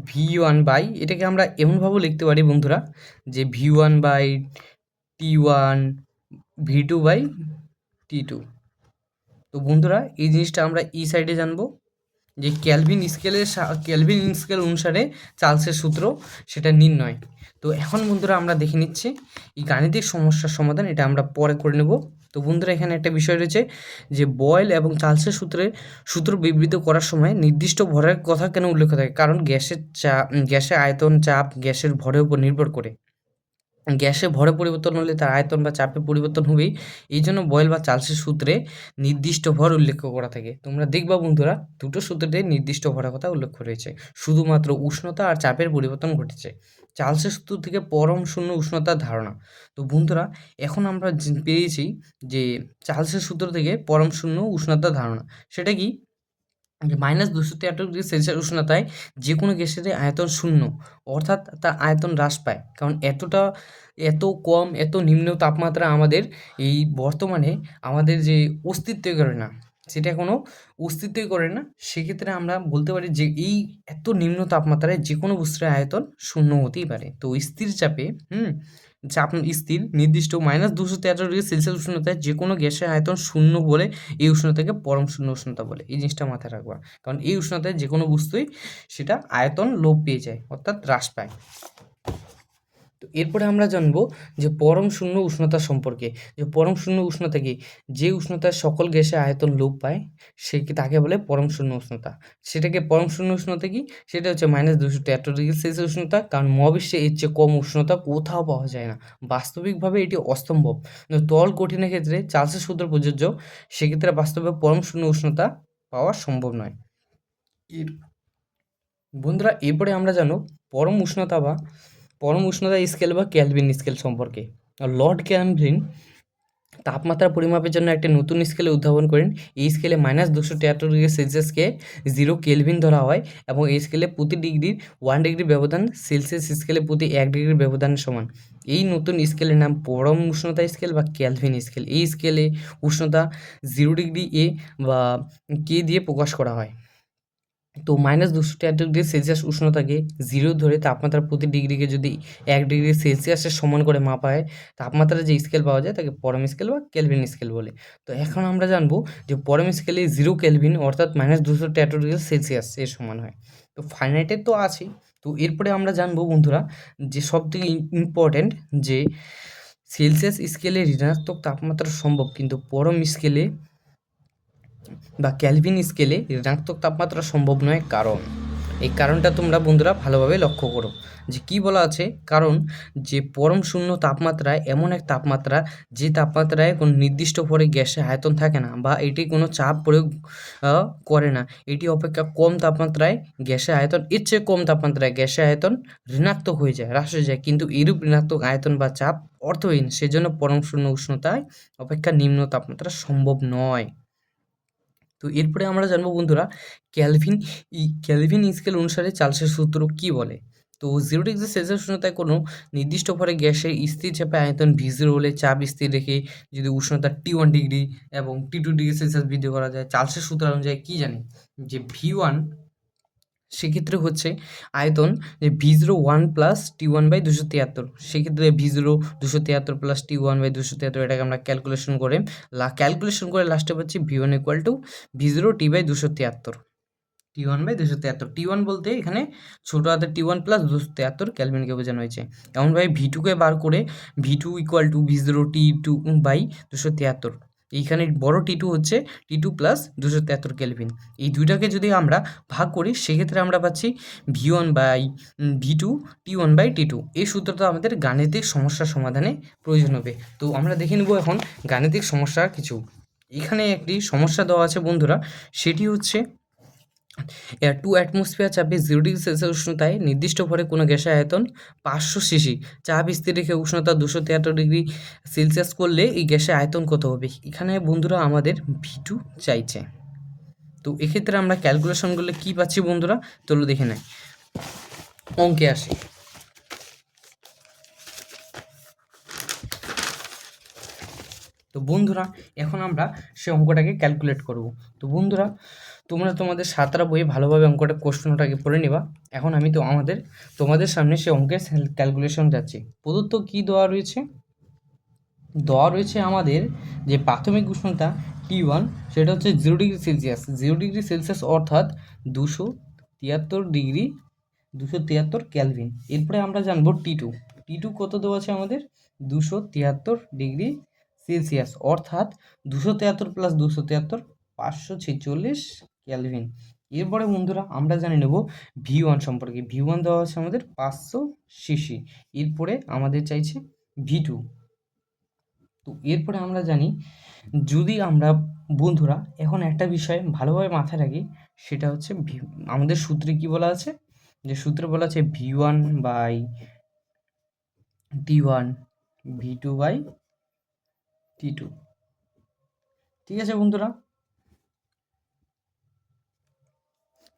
V1 বাই, এটাকে আমরা এমনভাবেও লিখতে পারি বন্ধুরা যে V1/T1 V2/T2। তো বন্ধুরা এই জিনিসটা আমরা এই সাইডে জানবো যে ক্যালভিন স্কেল অনুসারে চার্লসের সূত্র সেটা নির্ণয়। তো এখন বন্ধুরা আমরা দেখে নিচ্ছি এই গাণিতিক সমস্যার সমাধান, এটা আমরা পরে করে নেব। তো বন্ধুরা এখানে একটা বিষয় রয়েছে যে বয়েল এবং চার্লসের সূত্র বিবৃত করার সময় নির্দিষ্ট ভরের কথা কেন উল্লেখ থাকে, কারণ গ্যাসের আয়তন, চাপ গ্যাসের ভরের উপর নির্ভর করে। গ্যাসে ভরে পরিবর্তন হলে তার আয়তন বা চাপে পরিবর্তন হবেই। এই জন্য বয়েল বা চার্লসের সূত্রে নির্দিষ্ট ভর উল্লেখ করা থাকে। তোমরা দেখবা বন্ধুরা দুটো সূত্রে নির্দিষ্ট ভরের কথা উল্লেখ রয়েছে, শুধুমাত্র উষ্ণতা আর চাপের পরিবর্তন ঘটেছে। চার্লসের সূত্র থেকে পরম শূন্য উষ্ণতার ধারণা। তো বন্ধুরা এখন আমরা পেয়েছি যে চার্লসের সূত্র থেকে পরম শূন্য উষ্ণতার ধারণা, সেটা কি -273 ডিগ্রি সেলসিয়াস উষ্ণতায় যে কোনো গ্যাসের আয়তন শূন্য, অর্থাৎ তার আয়তন হ্রাস পায়। কারণ এত কম, এত নিম্ন তাপমাত্রা আমাদের এই বর্তমানে আমাদের যে অস্তিত্বই করে না, সেটা কোনো অস্তিত্বই করে না। সেক্ষেত্রে আমরা বলতে পারি যে এই এত নিম্ন তাপমাত্রায় যে কোনো বস্তুর আয়তন শূন্য হতেই পারে। তো স্থির চাপে চাপ স্থির নির্দিষ্ট -273 ডিগ্রি সেলসিয়াস উষ্ণতায় যে কোনো গ্যাসের আয়তন শূন্য বলে এই উষ্ণতাকে পরম শূন্য উষ্ণতা বলে। এই জিনিসটা মাথায় রাখবা, কারণ এই উষ্ণতায় যে কোনো বস্তুই সেটা আয়তন লোপ পেয়ে যায়, অর্থাৎ হ্রাস পায়। তো এরপরে আমরা জানবো যে পরম শূন্য উষ্ণতা সম্পর্কে। যে পরম শূন্য উষ্ণতা কি, যে উষ্ণতায় সকল গ্যাসে আয়তন লোপ পায় তাকে বলে পরম শূন্য উষ্ণতা। সেটাকে পরম শূন্য উষ্ণতা কি, সেটা হচ্ছে -273 ডিগ্রি সেলসিয়াস উষ্ণতা, কারণ মহাবিশ্বে এর চেয়ে কম উষ্ণতা কোথাও পাওয়া যায় না। বাস্তবিকভাবে এটি অসম্ভব। তরল কঠিনের ক্ষেত্রে চার্লসের সূত্র প্রযোজ্য, সেক্ষেত্রে বাস্তবে পরম শূন্য উষ্ণতা পাওয়া সম্ভব নয়। বন্ধুরা এরপরে আমরা জানো পরম উষ্ণতা স্কেল বা ক্যালভিন স্কেল সম্পর্কে। লর্ড ক্যালভিন তাপমাত্রা পরিমাপের জন্য একটা নতুন স্কেলে উদ্ভাবন করেন। এই স্কেলে -273 ডিগ্রি সেলসিয়াসকে 0 কেলভিন ধরা হয় এবং এই স্কেলে প্রতি ডিগ্রির 1 ডিগ্রি ব্যবধান সেলসিয়াস স্কেলে প্রতি 1 ডিগ্রি ব্যবধানের সমান। এই নতুন স্কেলের নাম পরম উষ্ণতা স্কেল বা ক্যালভিন স্কেল। এই স্কেলে উষ্ণতা 0 ডিগ্রি এ বা কে দিয়ে প্রকাশ করা হয়। তো -273 ডিগ্রি সেলসিয়াস উষ্ণতাকে 0 ধরে তাপমাত্রা প্রতি ডিগ্রিকে যদি 1 ডিগ্রি সেলসিয়াসের সমান করে মাপা হয়, তাপমাত্রার যে স্কেল পাওয়া যায় তাকে পরম স্কেল বা কেলভিন স্কেল বলে। তো এখন আমরা জানবো যে পরম স্কেলে 0 কেলভিন অর্থাৎ -273 ডিগ্রি সেলসিয়াস এর সমান হয়। তো ফারেনহাইটের তো আছেই। তো এরপরে আমরা জানবো বন্ধুরা যে সবথেকে ইম্পর্ট্যান্ট যে সেলসিয়াস স্কেলে ঋণাত্মক তাপমাত্রা সম্ভব, কিন্তু পরম স্কেলে বা ক্যালভিন স্কেলে ঋণাত্মক তাপমাত্রা সম্ভব নয়। কারণ এই কারণটা তোমরা বন্ধুরা ভালোভাবে লক্ষ্য করো যে কি বলা আছে, কারণ যে পরম শূন্য তাপমাত্রায় এমন এক তাপমাত্রা যে তাপমাত্রায় কোনো নির্দিষ্ট পরে গ্যাসের আয়তন থাকে না বা এটি কোনো চাপ প্রয়োগ করে না, এটি অপেক্ষা কম তাপমাত্রায় গ্যাসের আয়তন, এর চেয়ে কম তাপমাত্রায় গ্যাসের আয়তন ঋণাত্মক হয়ে যায়, হ্রাস হয়ে যায়, কিন্তু এরূপ ঋণাত্মক আয়তন বা চাপ অর্থহীন, সেজন্য পরম শূন্য উষ্ণতায় অপেক্ষা নিম্ন তাপমাত্রা সম্ভব নয়। তো এরপরে আমরা জানবো বন্ধুরা ক্যালভিন স্কেল অনুসারে চার্লসের সূত্র কি বলে। তো 0 ডিগ্রি সেলসিয়াস উষ্ণতায় কোনো নির্দিষ্ট ভরে গ্যাসের স্থির চাপে আয়তন V0 হলে চাপ স্থির রেখে যদি উষ্ণতা T1 ডিগ্রি এবং T2 ডিগ্রি সেলসিয়াস বৃদ্ধি করা যায়, চার্লসের সূত্র অনুযায়ী কি জানি যে V1 সেক্ষেত্রে হচ্ছে আয়তন যে V01 প্লাস T1 বাই 273, সেক্ষেত্রে V0 273 প্লাস T1 বাই 273, এটাকে আমরা ক্যালকুলেশন করে লাস্টে পাচ্ছি V1 equal to V0 T by 273, T1 by 273। T1 বলতে এখানে ছোটো হাতের T1 প্লাস 273 ক্যালভিনকে বোঝানো হয়েছে। এমনভাবে V2কে বার করে V2 equal to V0 T2 by 273, এইখানে বড় T2 হচ্ছে T2 প্লাস 273 কেলভিন। এই দুইটাকে যদি আমরা ভাগ করি সেক্ষেত্রে আমরা পাচ্ছি V1 by V2 T1 by T2। এই সূত্রটা আমাদের গাণিতিক সমস্যার সমাধানে প্রয়োজন হবে। তো আমরা দেখে নেব এখন গাণিতিক সমস্যা কিছু। এখানে একটি সমস্যা দেওয়া আছে বন্ধুরা, সেটি হচ্ছে 2 অ্যাটমসফিয়ার চাপে 0 ডিগ্রি সেলসিয়াস উষ্ণতায় নির্দিষ্ট ভরে কোনো গ্যাসের আয়তন 500 সিসি, চাপ স্থির রেখে উষ্ণতা 273 ডিগ্রি সেলসিয়াস করলে এই গ্যাসের আয়তন কত হবে। এখানে বন্ধুরা আমাদের V2 চাইছে। তো এক্ষেত্রে আমরা ক্যালকুলেশন করলে কী পাচ্ছি বন্ধুরা, চলো দেখে নেই, অঙ্কে আসি। তো বন্ধুরা এখন আমরা সে অঙ্কটাকে ক্যালকুলেট করব। তো বন্ধুরা তোমরা তোমাদের সাতটা বইয়ে ভালোভাবে অঙ্কটা কোশ্চেনটাকে পড়ে নেবা। এখন আমি তো তোমাদের সামনে সে অঙ্কের ক্যালকুলেশন যাচ্ছি। প্রদত্ত কি দেওয়া রয়েছে আমাদের যে প্রাথমিক উষ্ণতা T1 সেটা হচ্ছে 0 ডিগ্রি সেলসিয়াস অর্থাৎ 273 ক্যালভিন। এরপরে আমরা জানবো T2 কত দেওয়া আছে আমাদের 273 ডিগ্রি সেলসিয়াস অর্থাৎ 273 প্লাস 273 546 ক্যালভিন। এরপরে বন্ধুরা আমরা জানি নেব V1 সম্পর্কে। V1 দেওয়া আছে আমাদের 500 সিসি। এরপরে আমাদের চাইছে V2। তো এরপরে আমরা জানি, যদি আমরা বন্ধুরা এখন একটা বিষয় ভালোভাবে মাথায় রাখি, সেটা হচ্ছে আমাদের সূত্রে কি বলা আছে, যে সূত্রে বলা আছে V1 by T1 V2 by T2। ঠিক আছে বন্ধুরা,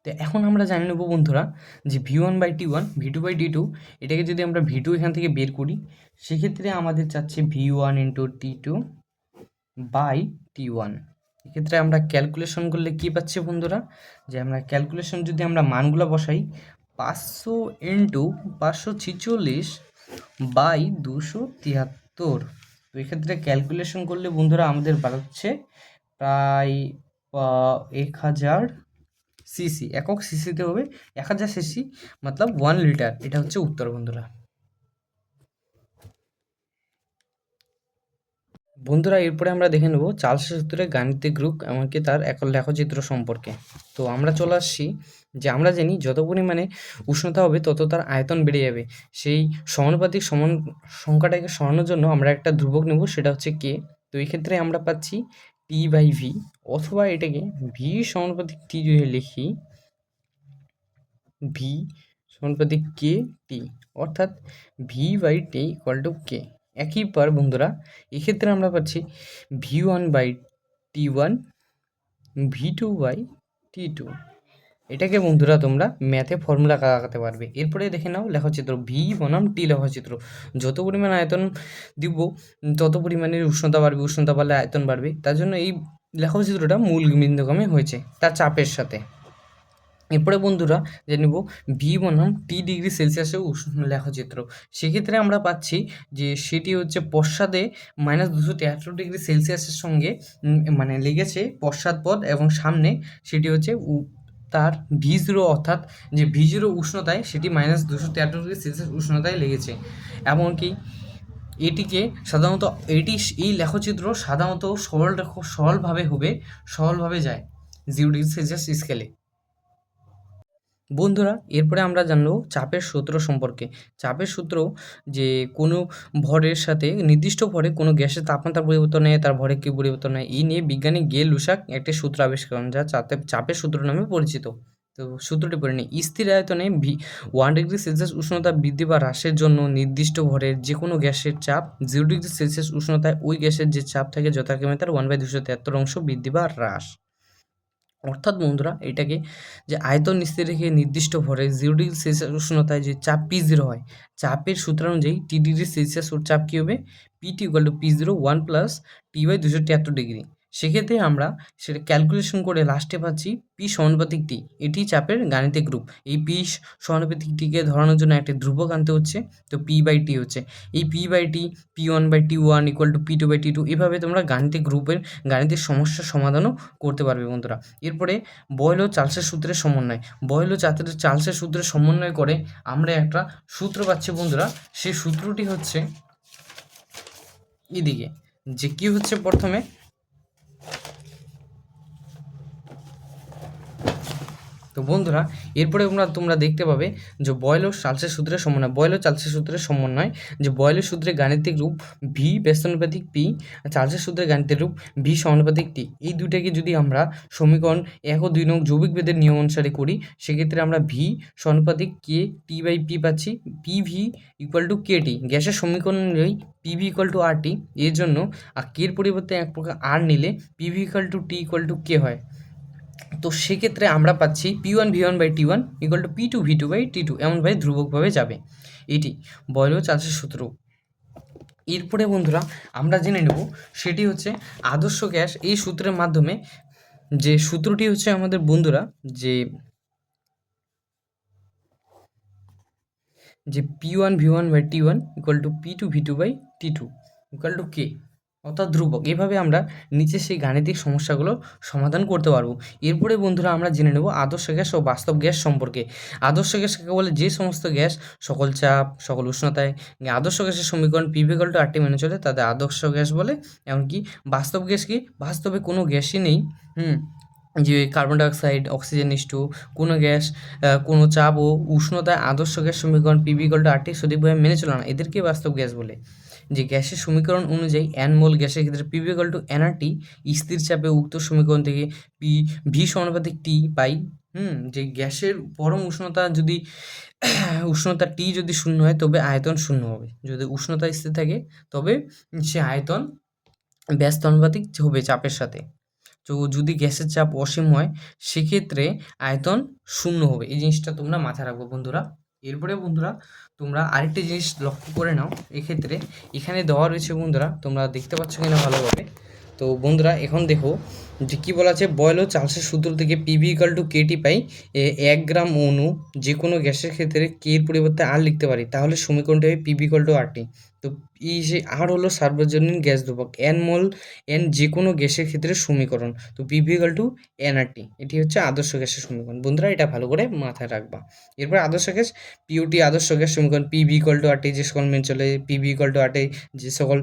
তো এখন আমরা জানি নেব বন্ধুরা যে V1 by T1 V2 by T2, এটাকে যদি আমরা V2 এখান থেকে বের করি সেক্ষেত্রে আমাদের চাচ্ছে V1 into T2 by T1। এক্ষেত্রে আমরা ক্যালকুলেশন করলে কি পাচ্ছি বন্ধুরা, যে আমরা ক্যালকুলেশন যদি আমরা মানগুলো বসাই 500 ইন্টু 546 বাই 273, তো এক্ষেত্রে ক্যালকুলেশন করলে বন্ধুরা আমাদের বাড়ছে প্রায় 1000 সিসি, একক সিসিতে হবে 1000 সিসি মতলব 1 লিটার। এটা হচ্ছে উত্তর বন্ধুরা। বন্ধুরা এরপরে আমরা দেখে নেব চার্লসের সূত্রে গাণিতিক রূপ এমনকি তার এক লেখচিত্র সম্পর্কে। তো আমরা চলে আসছি যে আমরা জানি যত পরিমাণে উষ্ণতা হবে তত তার আয়তন বেড়ে যাবে। সেই সমানুপাতিক সংখ্যাটাকে সরানোর জন্য আমরা একটা ধ্রুবক নেব, সেটা হচ্ছে কে। তো এই ক্ষেত্রে আমরা পাচ্ছি টি বাই ভি, অথবা এটাকে ভি সমানুপাতিক টি যদি লিখি, ভি সমানুপাতিক কে টি, অর্থাৎ V by T equal to K. একই পার বন্ধুরা এক্ষেত্রে আমরা পাচ্ছি V1 by T1 V2 by T2। এটাকে বন্ধুরা তোমরা ম্যাথে ফর্মুলা লাগাতে পারবে। এরপরে দেখে নাও লেখচিত্র ভি বনাম টি লেখচিত্র। যত পরিমাণ আয়তন দিব তত পরিমাণে উষ্ণতা বাড়বে, উষ্ণতা বাড়লে আয়তন বাড়বে, তার জন্য এই লেখচিত্রটা মূল বিন্দুক্রমে হয়েছে তার চাপের সাথে। এরপরে বন্ধুরা যে নেব ভি বনাম টি ডিগ্রি সেলসিয়াসের লেখচিত্র। সেক্ষেত্রে আমরা পাচ্ছি যে সেটি হচ্ছে পশ্চাদে -273 ডিগ্রি সেলসিয়াসের সঙ্গে মানে লেগেছে পশ্চাৎপদ, এবং সামনে সেটি হচ্ছে তার V0 অর্থাৎ যে V0 উষ্ণতায় সেটি -273 ডিগ্রি সেলসিয়াস উষ্ণতায় লেগেছে। এমনকি এটিকে সাধারণত এই লেখচিত্র সাধারণত সরলভাবে যায় 0 ডিগ্রি সেলসিয়াস স্কেলে। বন্ধুরা এরপরে আমরা জানবো চাপের সূত্র সম্পর্কে। চাপের সূত্র যে কোনো ভরের সাথে নির্দিষ্ট ভরে কোনো গ্যাসের তাপমাত্রা পরিবর্তন হয়, তার ভরে কী পরিবর্তন হয়, এই নিয়ে বিজ্ঞানী গে লুসাক একটি সূত্র আবিষ্কার করেন যা চাপের সূত্র নামে পরিচিত। তো সূত্রটি পড়ে নিই। স্থির আয়তনে 1 ডিগ্রি সেলসিয়াস উষ্ণতা বৃদ্ধি বা হ্রাসের জন্য নির্দিষ্ট ভরের যে কোনো গ্যাসের চাপ 0 ডিগ্রি সেলসিয়াস উষ্ণতায় ওই গ্যাসের যে চাপ থাকে যথাক্রমে তার 1/273 অংশ বৃদ্ধি বা হ্রাস। অর্থাৎ বন্ধুরা এটাকে যে আয়তন স্থির রেখে নির্দিষ্ট ভরে 0 ডিগ্রি সেলসিয়াস উষ্ণতায় যে চাপ P0 হয়, চাপের সূত্র অনুযায়ী T ডিগ্রি সেলসিয়াস ওর চাপ কী হবে? P=P0 1 + T/273 degree. সেক্ষেত্রে আমরা সেটা ক্যালকুলেশন করে লাস্টে পাচ্ছি P=T। এটি চাপের গাণিতিক রূপ। এই P=Tকে ধরানোর জন্য একটা ধ্রুবক আনতে হচ্ছে, তো P/T হচ্ছে। এই P/T P1/T1 = P2/T2, এভাবে তোমরা গাণিতিক রূপের গাণিতিক সমস্যার সমাধানও করতে পারবে বন্ধুরা। এরপরে বয়েল ও চার্লসের সূত্রের সমন্বয়। বয়েল ও চার্লসের সূত্রের সমন্বয় করে আমরা একটা সূত্র পাচ্ছি বন্ধুরা। সেই সূত্রটি হচ্ছে এদিকে, যে কি হচ্ছে প্রথমে তো বন্ধুরা এরপরে তোমরা দেখতে পাবে যে বয়েল ও চার্লসের সূত্রের সমন্বয়। বয়েল ও চার্লসের সূত্রের সমন্বয় যে বয়েলের সূত্রের গাণিতিক রূপ ভি ব্যস্তানুপাতিক পি, চার্লসের সূত্রের গাণিতিক রূপ ভি সমানুপাতিক টি। এই দুইটাকে যদি আমরা সমীকরণ 1 ও 2 নং যৌগিক বেদের নিয়ম অনুসারে করি, সেক্ষেত্রে আমরা ভি সমানুপাতিক কে টি/পি পাচ্ছি। PV = KT. গ্যাসের সমীকরণ অনুযায়ী পিভি = আর টি। এর জন্য কের পরিবর্তে এক প্রকার আর নিলে পিভি = টি = কে হয়। তো সেক্ষেত্রে আমরা পাচ্ছি P1V1/T1 = P2V2/T2, এমনভাবে ধ্রুবকভাবে যাবে। এটি বয়েল ও চার্লসের সূত্র। এরপরে বন্ধুরা আমরা জেনে নেব সেটি হচ্ছে আদর্শ গ্যাস। এই সূত্রের মাধ্যমে যে সূত্রটি হচ্ছে আমাদের বন্ধুরা যে P1V1/T1 = P2V2/T2 = K, অর্থাৎ ধ্রুবক। এভাবে আমরা নিচে সেই গাণিতিক সমস্যাগুলো সমাধান করতে পারবো। এরপরে বন্ধুরা আমরা জেনে নেব আদর্শ গ্যাস ও বাস্তব গ্যাস সম্পর্কে। আদর্শ গ্যাস কাকে বলে? যে সমস্ত গ্যাস সকল চাপ সকল উষ্ণতায় আদর্শ গ্যাসের সমীকরণ PV = RT মেনে চলে তাদের আদর্শ গ্যাস বলে। এমনকি বাস্তব গ্যাস কি? বাস্তবে কোনো গ্যাসই নেই যে কার্বন ডাইঅক্সাইড, অক্সিজেন H2, কোনো গ্যাস কোনো চাপ ও উষ্ণতায় আদর্শ গ্যাস সমীকরণ PV = RT সঠিকভাবে মেনে চলে না, এদেরকে বাস্তব গ্যাস বলে। যে গ্যাসের সমীকরণ অনুযায়ী n মোল গ্যাসের ক্ষেত্রে PV = nRT, স্থির চাপে উক্ত সমীকরণ থেকে V সমানুপাতিক T পাই। যে গ্যাসের পরম উষ্ণতা যদি উষ্ণতা T যদি শূন্য হয় তবে আয়তন শূন্য হবে। যদি উষ্ণতা স্থির থাকে তবে সে আয়তন ব্যস্তানুপাতিক হবে চাপের সাথে। তো যদি গ্যাসের চাপ অসীম হয় সেক্ষেত্রে আয়তন শূন্য হবে। এই জিনিসটা তোমরা মাথায় রাখবো বন্ধুরা। এরপরে বন্ধুরা তোমরা আরেকটি জিনিস লক্ষ্য করে নাও, এক্ষেত্রে এখানে দেওয়া রয়েছে বন্ধুরা, তোমরা দেখতে পাচ্ছ কিনা ভালোভাবে। তো বন্ধুরা এখন দেখো যে কী বলা আছে, বয়েল ও চার্লসের সূত্র থেকে PV = KT পাই। 1 গ্রাম অণু যে কোনো গ্যাসের ক্ষেত্রে কে এর পরিবর্তে আর লিখতে পারি, তাহলে সমীকরণটি হবে PV = RT। তো এই যে আর হলো সার্বজনীন গ্যাস ধ্রুবক, n মোল n যে কোনো গ্যাসের ক্ষেত্রে সমীকরণ। তো PV = nRT, এটি হচ্ছে আদর্শ গ্যাসের সমীকরণ। বন্ধুরা এটা ভালো করে মাথায় রাখবা। এরপর আদর্শ গ্যাস PUT আদর্শ গ্যাস সমীকরণ PV = RT যে সকল মেনে চলে, PV = RT যে সকল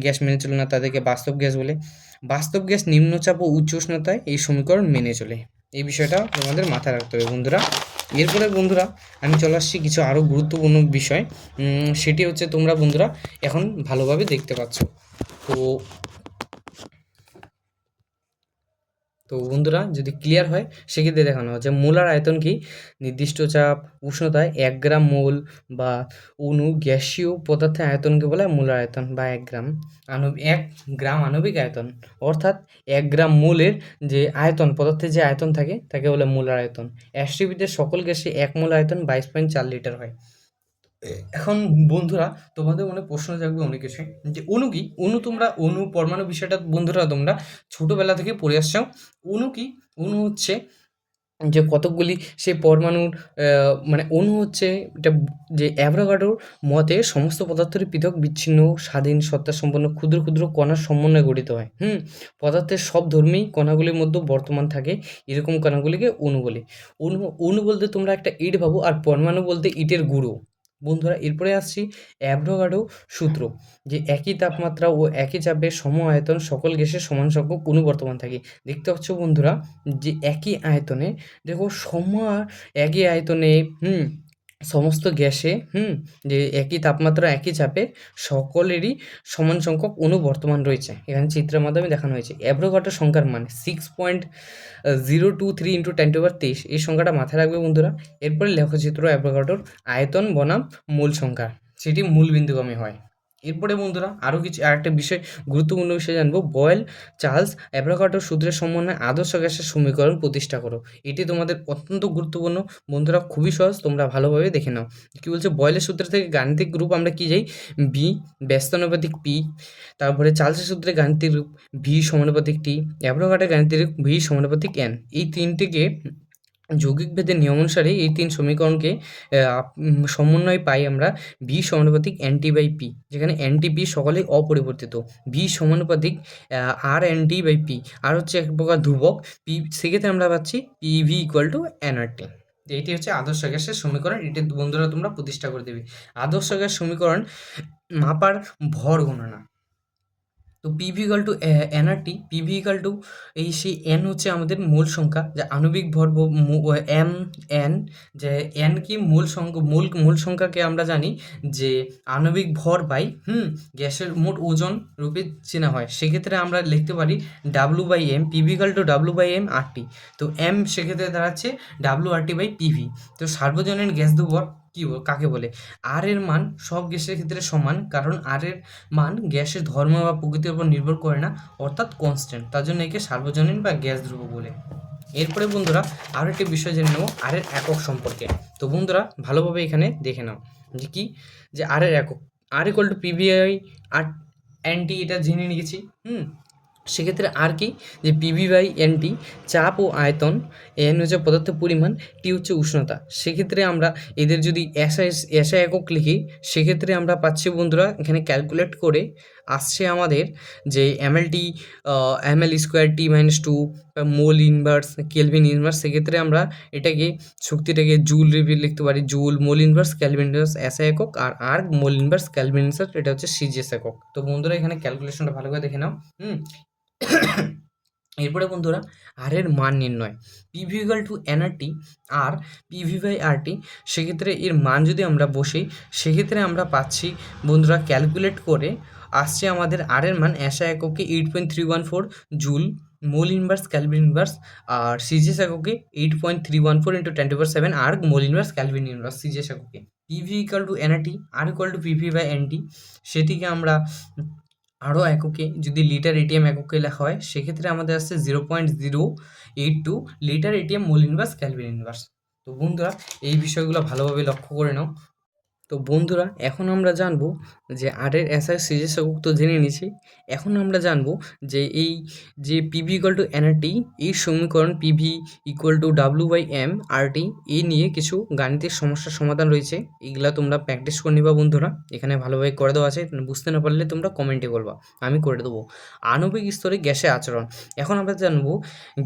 গ্যাস মেনে চলে না তাদেরকে বাস্তব গ্যাস বলে। বাস্তব গ্যাস নিম্নচাপ ও উচ্চ উষ্ণতায় এই সমীকরণ মেনে চলে। এই বিষয়টা তোমাদের মাথায় রাখতে হবে বন্ধুরা। এরপরে বন্ধুরা আমি চলে আসছি কিছু আরও গুরুত্বপূর্ণ বিষয়, সেটি হচ্ছে তোমরা বন্ধুরা এখন ভালোভাবে দেখতে পাচ্ছ। তো বন্ধুরা যদি ক্লিয়ার হয় সেক্ষেত্রে দেখানো হচ্ছে মোলার আয়তন কি? নির্দিষ্ট চাপ উষ্ণতায় 1 গ্রাম মোল বা অণু গ্যাসীয় পদার্থের আয়তনকে বলে মোলার আয়তন, বা 1 গ্রাম আণবিক আয়তন। অর্থাৎ 1 গ্রাম মোলের যে আয়তন, পদার্থের যে আয়তন থাকে তাকে বলে মোলার আয়তন। অ্যাস্ট্রিবিতে সকল গ্যাসে 1 মোল আয়তন 22.4 লিটার হয়। এখন বন্ধুরা তোমাদের মনে প্রশ্ন জাগবে অনেক কিছু, যে অণু কি? তোমরা পরমাণু বিষয়টা বন্ধুরা তোমরা ছোটবেলা থেকে পড়ে আসছো। অণু কি? অণু হচ্ছে যে কতকগুলি সেই পরমাণুর অণু হচ্ছে এটা, যে অ্যাভোগাড্রোর মতে সমস্ত পদার্থের পৃথক বিচ্ছিন্ন স্বাধীন সত্তা সম্পন্ন ক্ষুদ্র ক্ষুদ্র কণার সমন্বয়ে গঠিত হয়। পদার্থের সব ধর্মেই কণাগুলির মধ্যে বর্তমান থাকে, এরকম কণাগুলিকে অণু বলে। অণু বলতে তোমরা একটা ইট ভাবো, আর পরমাণু বলতে ইটের গুঁড়ো। বন্ধুরা এরপরে আসছি অ্যাভোগাড্রো সূত্র, যে একই তাপমাত্রা ও একই চাপে সম আয়তন সকল গ্যাসের সমান সংখ্যক অণু বর্তমান থাকে। দেখতে পাচ্ছ বন্ধুরা যে একই আয়তনে, দেখো একই আয়তনে সমস্ত গ্যাসে যে একই তাপমাত্রা একই চাপে সকলেরই সমান সংখ্যক অণু বর্তমান রয়েছে, এখানে চিত্রের মাধ্যমে দেখানো হয়েছে। অ্যাভোগাড্রো সংখ্যার মান 6.023 × 10⁻23, এই সংখ্যাটা মাথায় রাখবে বন্ধুরা। এরপরে লেখচিত্র অ্যাভোগাড্রোর আয়তন বনাম মূল সংখ্যা, সেটি মূল বিন্দুগামী হয়। এরপরে বন্ধুরা আরেকটা বিষয়, গুরুত্বপূর্ণ বিষয় জানবো, বয়েল চার্লস অ্যাভোগাড্রো সূত্রের সমন্বয়ে আদর্শ গ্যাসের সমীকরণ প্রতিষ্ঠা করো। এটি তোমাদের অত্যন্ত গুরুত্বপূর্ণ বন্ধুরা, খুবই সহজ, তোমরা ভালোভাবে দেখে নাও। কি বলছে, বয়েলের সূত্র থেকে গাণিতিক রূপ আমরা কি যাই, বি ব্যস্তানুপাতিক পি, তারপরে চার্লসের সূত্রে গাণিতিক রূপ ভি সমানুপাতিক টি, অ্যাভোগাড্রোর গাণিতিক রূপ ভি সমানুপাতিক এন। এই তিনটিকে যৌগিক ভেদের নিয়ম অনুসারে এই তিন সমীকরণকে সমন্বয় পাই আমরা ভি সমানুপাতিক এনটি বাই পি, যেখানে এনটি পি সকলেই অপরিবর্তিত, ভি সমানুপাতিক আর এনটি বাই পি, আর হচ্ছে এক প্রকার ধ্রুবক পি, সেক্ষেত্রে আমরা পাচ্ছি পিভি ইকুয়াল টু এনআরটি। এটি হচ্ছে আদর্শ গ্যাসের সমীকরণ, এটি বন্ধুরা তোমরা প্রতিষ্ঠা করে দেবে। আদর্শ গ্যাস সমীকরণ মাপার ভর গণনা, তো PV equal two nRT, PV equal two সেই এন হচ্ছে আমাদের মূল সংখ্যা, যা আণবিক ভর এম এন, যে এন কি মূল সংখ্যাকে আমরা জানি যে আণবিক ভর বাই গ্যাসের মোট ওজন রূপে চেনা হয়, সেক্ষেত্রে আমরা লিখতে পারি W by M, PV equal to W by M RT. তো এম সেক্ষেত্রে দাঁড়াচ্ছে ডাব্লু আরটি বাই পিভি। তো সার্বজনীন গ্যাস ধ্রুবক কাকে বলে, আর এর মান সব গ্যাসের ক্ষেত্রে সমান, কারণ আর এর মান গ্যাসের ধর্ম বা প্রকৃতির উপর নির্ভর করে না, অর্থাৎ কনস্ট্যান্ট, তার জন্য একে সার্বজনীন বা গ্যাস ধ্রুবক বলে। এরপরে বন্ধুরা আরও একটি বিষয় জেনে নেব আর এর একক সম্পর্কে। তো বন্ধুরা ভালোভাবে এখানে দেখে নাও যে কি, যে আর এর একক, আর ইকুয়াল টু পিভিআই আর এনটি, এটা জেনে নিয়েছি। সেক্ষেত্রে আর কি, যে পিভি বাই এনটি চাপ ও আয়তন, এন হচ্ছে পদার্থের পরিমাণ, টি হচ্ছে উষ্ণতা। সেক্ষেত্রে আমরা এদের যদি এসআই একক লিখি, সেক্ষেত্রে আমরা পাচ্ছি বন্ধুরা এখানে ক্যালকুলেট করে আসছে আমাদের যে MLT ML square T minus two, mole inverse, kelvin inverse. সেক্ষেত্রে আমরা এটাকে শক্তিটাকে জুল রিভিল লিখতে পারি, joule, mole inverse, kelvin inverse SI একক, আর erg mole inverse, kelvin inverse, এটা হচ্ছে সিজিএস একক। তো বন্ধুরা এখানে ক্যালকুলেশনটা ভালো করে দেখে নাও। এরপরে বন্ধুরা আর এর মান নির্ণয়, পিভি ইকুয়াল টু এনআরটি আর পিভি বাই আরটি, সেক্ষেত্রে এর মান যদি আমরা বসি, সেক্ষেত্রে আমরা পাচ্ছি বন্ধুরা ক্যালকুলেট করে আসছে আমাদের আর এর মান এসআই এককে 8.314 joule, mole inverse, kelvin inverse, আর সিজিএস এককে 8.314 × 10⁻7 erg mole inverse, kelvin inverse CGS এককে। PV equal to NRT R equal to PV by NT, সেটিকে আমরা আরও এককে যদি লিটার এটিএম এককে লেখা হয়, সেক্ষেত্রে আমাদের আসছে 0.082 লিটার এটিএম মোল ইনভার্স, ক্যালভিন ইনভার্স। তো বন্ধুরা এই বিষয়গুলো ভালোভাবে লক্ষ্য করে নাও। তো বন্ধুরা এখন আমরা জানবো যে আর এর এসআই সিজিএস একক তো জেনে নিয়েছি, এখন আমরা জানবো যে এই যে পিভি ইকুয়াল টু এনআরটি, এই সমীকরণ PV equal to W by M RT, এই নিয়ে কিছু গাণিতিক সমস্যার সমাধান রয়েছে, এইগুলা তোমরা প্র্যাকটিস করে নিবা বন্ধুরা, এখানে ভালোভাবে করে দেওয়া আছে, বুঝতে না পারলে তোমরা কমেন্টে বলবা, আমি করে দেবো। আণবিক স্তরে গ্যাসের আচরণ, এখন আমরা জানবো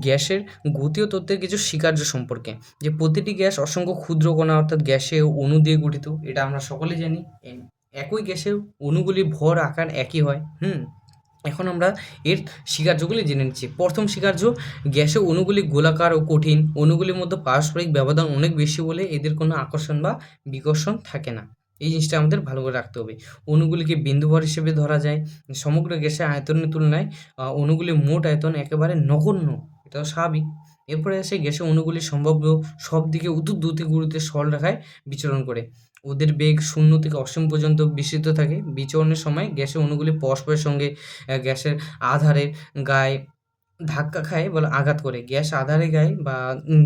গ্যাসের গতীয় তত্ত্বের কিছু স্বীকার্য সম্পর্কে, যে প্রতিটি গ্যাস অসংখ্য ক্ষুদ্র কণা অর্থাৎ গ্যাসে অণু দিয়ে গঠিত, এটা আমরা সকলে জানি। একই গ্যাসের অণুগুলির ভর আকার একই হয়। এখন আমরা এর স্বীকার্যগুলি জেনে নিচ্ছি। প্রথম স্বীকার্য, গ্যাসের অণুগুলি গোলাকার ও কঠিন, অণুগুলির মধ্যে পারস্পরিক ব্যবধান অনেক বেশি বলে এদের কোনো আকর্ষণ বা বিকর্ষণ থাকে না, এই জিনিসটা আমাদের ভালো করে রাখতে হবে। অণুগুলিকে বিন্দুভর হিসেবে ধরা যায়, সমগ্র গ্যাসের আয়তনের তুলনায় অণুগুলির মোট আয়তন একেবারে নগণ্য, এটাও স্বাভাবিক। এরপরে আসে গ্যাসের অণুগুলি সম্ভাব্য সব দিকে দ্রুত গুরুত্বের সরলরেখায় বিচরণ করে, ওদের বেগ 0 থেকে অসীম পর্যন্ত বিস্তৃত থাকে। বিচরণের সময় গ্যাসের অণুগুলি পরস্পরের সঙ্গে গ্যাসের আধারের গায়ে ধাক্কা খায় বলে আঘাত করে, গ্যাস আধারে গায়ে বা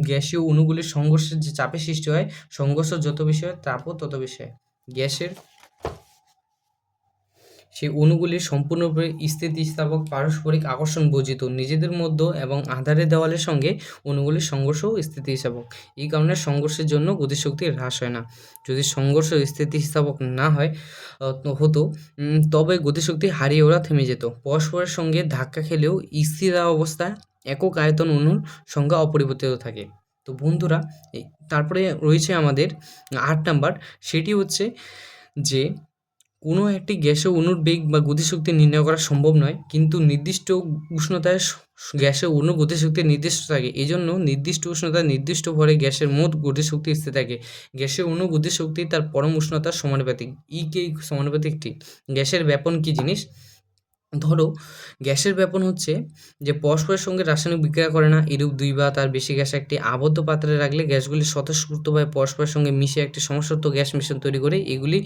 গ্যাসীয় অণুগুলির সংঘর্ষের যে চাপের সৃষ্টি হয়, সংঘর্ষ যত বেশি হয় তাপও তত বেশি হয়। গ্যাসের সেই অণুগুলির সম্পূর্ণরূপে স্থিতিস্থাপক পারস্পরিক আকর্ষণ বর্জিত, নিজেদের মধ্যে এবং আধারের দেওয়ালের সঙ্গে অণুগুলির সংঘর্ষও স্থিতিস্থাপক, এই কারণে সংঘর্ষের জন্য গতিশক্তি হ্রাস হয় না। যদি সংঘর্ষ স্থিতিস্থাপক না হয় হতো তবে গতিশক্তি হারিয়ে ওরা থেমে যেত। পরস্পরের সঙ্গে ধাক্কা খেলেও স্থির অবস্থায় একক আয়তন অণুর সংখ্যা অপরিবর্তিত থাকে। তো বন্ধুরা তারপরে রয়েছে আমাদের ৮ নাম্বার, সেটি হচ্ছে যে কোনো একটি গ্যাসীয় অণুর বেগ বা গতিশক্তি নির্ণয় করা সম্ভব নয়, কিন্তু নির্দিষ্ট উষ্ণতায় গ্যাসের অণুর গতিশক্তি নির্দিষ্ট থাকে। এজন্য নির্দিষ্ট উষ্ণতায় নির্দিষ্ট ভরে গ্যাসের মোট গতিশক্তি স্থির থাকে। গ্যাসের অণু গতিশক্তি তার পরম উষ্ণতার সমানুপাতিক। কে সমানুপাতিক টি। গ্যাসের ব্যাপন কী জিনিস? ধরো গ্যাসের ব্যাপন হচ্ছে যে পরস্পরের সঙ্গে রাসায়নিক বিক্রিয়া করে না, এরূপ দুই বা তার বেশি গ্যাস একটি আবদ্ধ পাত্রে রাখলে গ্যাসগুলি স্বতঃস্ফূর্তভাবে পরস্পরের সঙ্গে মিশে একটি সমসত্ব গ্যাস মিশ্রণ তৈরি করে। এগুলি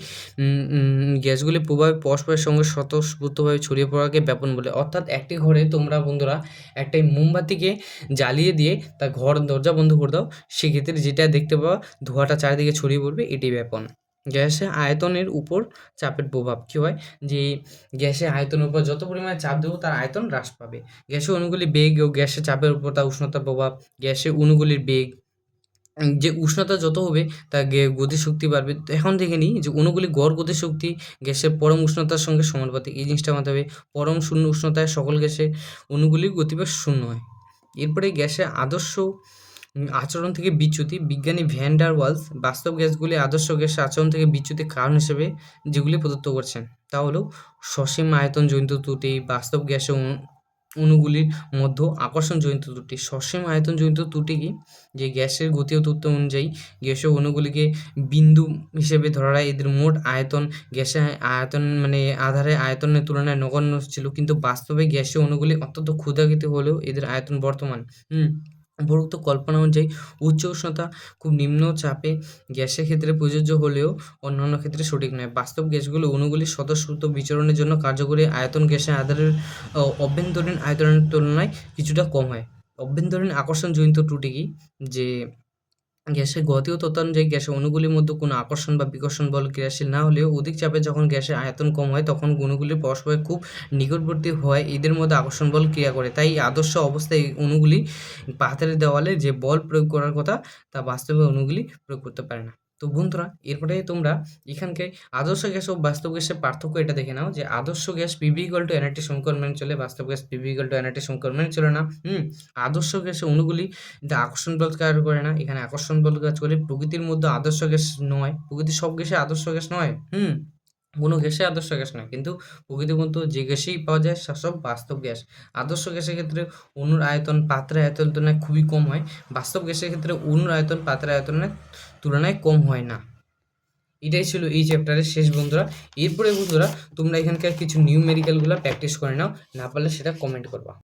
গ্যাসগুলির প্রভাবে পরস্পরের সঙ্গে স্বতঃস্ফূর্তভাবে ছড়িয়ে পড়াকে ব্যাপন বলে। অর্থাৎ একটি ঘরে তোমরা বন্ধুরা একটা মোমবাতিকে জ্বালিয়ে দিয়ে তার ঘর দরজা বন্ধ করে দাও, সেক্ষেত্রে যেটা দেখতে পাওয়া ধোঁয়াটা চারিদিকে ছড়িয়ে পড়বে, এটি ব্যাপন। গ্যাসের আয়তনের উপর চাপের প্রভাব কী হয়? যে গ্যাসের আয়তনের উপর যত পরিমাণে চাপ দেবো তার আয়তন হ্রাস পাবে। গ্যাসের অণুগুলির বেগ ও গ্যাসের চাপের উপর তার উষ্ণতার প্রভাব। গ্যাসের অণুগুলির বেগ, যে উষ্ণতা যত হবে তার গতিশক্তি বাড়বে। তো এখন দেখে নিই যে অণুগুলির গড় গতিশক্তি গ্যাসের পরম উষ্ণতার সঙ্গে সমানুপাতিক। এই জিনিসটা মাথায় হবে। পরম শূন্য উষ্ণতায় সকল গ্যাসের অণুগুলির গতিবেগ শূন্য হয়। এরপরে গ্যাসের আদর্শ আচরণ থেকে বিচ্যুতি। বিজ্ঞানী ভ্যান ডার ওয়ালস বাস্তব গ্যাসগুলি আদর্শ গ্যাসের আচরণ থেকে বিচ্যুতির কারণ হিসেবে যেগুলি প্রদত্ত করছেন তা হলো সসীম আয়তনজনিত ত্রুটি, বাস্তব গ্যাসের অণুগুলির মধ্যে আকর্ষণজনিত ত্রুটি। সসীম আয়তনজনিত ত্রুটি কি? যে গ্যাসের গতীয় তত্ত্ব অনুযায়ী গ্যাসীয় অণুগুলিকে বিন্দু হিসেবে ধরা হয়। এদের মোট আয়তন গ্যাসের আয়তন মানে আধারের আয়তনের তুলনায় নগণ্য ছিল, কিন্তু বাস্তবে গ্যাসীয় অণুগুলি অত্যন্ত ক্ষুদ্রাকৃতি হলেও এদের আয়তন বর্তমান উপরোক্ত কল্পনা অনুযায়ী উচ্চ উষ্ণতা খুব নিম্ন চাপে গ্যাসের ক্ষেত্রে প্রযোজ্য হলেও অন্যান্য ক্ষেত্রে সঠিক নয়। বাস্তব গ্যাসগুলো অণুগুলির স্বতঃস্ফূর্ত বিচরণের জন্য কার্যকরী আয়তন গ্যাসের আধারের অভ্যন্তরীণ আয়তনের তুলনায় কিছুটা কম হয়। অভ্যন্তরীণ আকর্ষণজনিত ত্রুটি কি? যে গ্যাসের গতীয় তত্ত্ব অনুযায়ী গ্যাসের অণুগুলির মধ্যে কোনো আকর্ষণ বা বিকর্ষণ বল ক্রিয়াশীল না হলেও অধিক চাপে যখন গ্যাসের আয়তন কম হয় তখন অণুগুলি পরস্পরের খুব নিকটবর্তী হওয়ায় এদের মধ্যে আকর্ষণ বল ক্রিয়া করে। তাই আদর্শ অবস্থায় এই অণুগুলি পাথরের দেওয়ালে যে বল প্রয়োগ করার কথা তা বাস্তবে অণুগুলি প্রয়োগ করতে পারে না। তো বন্ধুরা এরপরে তোমরা এখানকে আদর্শ গ্যাস ও বাস্তব গ্যাসের পার্থক্য এটা দেখে নাও যে আদর্শ gas PV equal to nRT সমীকরণ মেনে চলে, বাস্তব gas PV equal to nRT সমীকরণ মেনে চলে না। আদর্শ গ্যাসের অণুগুলি আকর্ষণ বল কাজ করে না, এখানে আকর্ষণ বল কাজ করে। প্রকৃতির মধ্যে আদর্শ গ্যাস নয়, প্রকৃতির সব গ্যাসে আদর্শ গ্যাস নয়, কোনো গ্যাসে আদর্শ গ্যাস নয়, কিন্তু প্রকৃতির মধ্যে যে গ্যাসেই পাওয়া যায় সেসব বাস্তব গ্যাস। আদর্শ গ্যাসের ক্ষেত্রে অণুর আয়তন পাত্রের আয়তনের তুলনায় খুবই কম হয়, বাস্তব গ্যাসের ক্ষেত্রে অণুর আয়তন পাত্রের আয়তনের তুলনায় কম হয় না। এটাই ছিল এই চ্যাপ্টারের শেষ বন্ধুরা। এরপরে বন্ধুরা তোমরা এখানকার কিছু নিউমেরিক্যালগুলো প্র্যাকটিস করে নাও, না পারলে সেটা কমেন্ট করবা।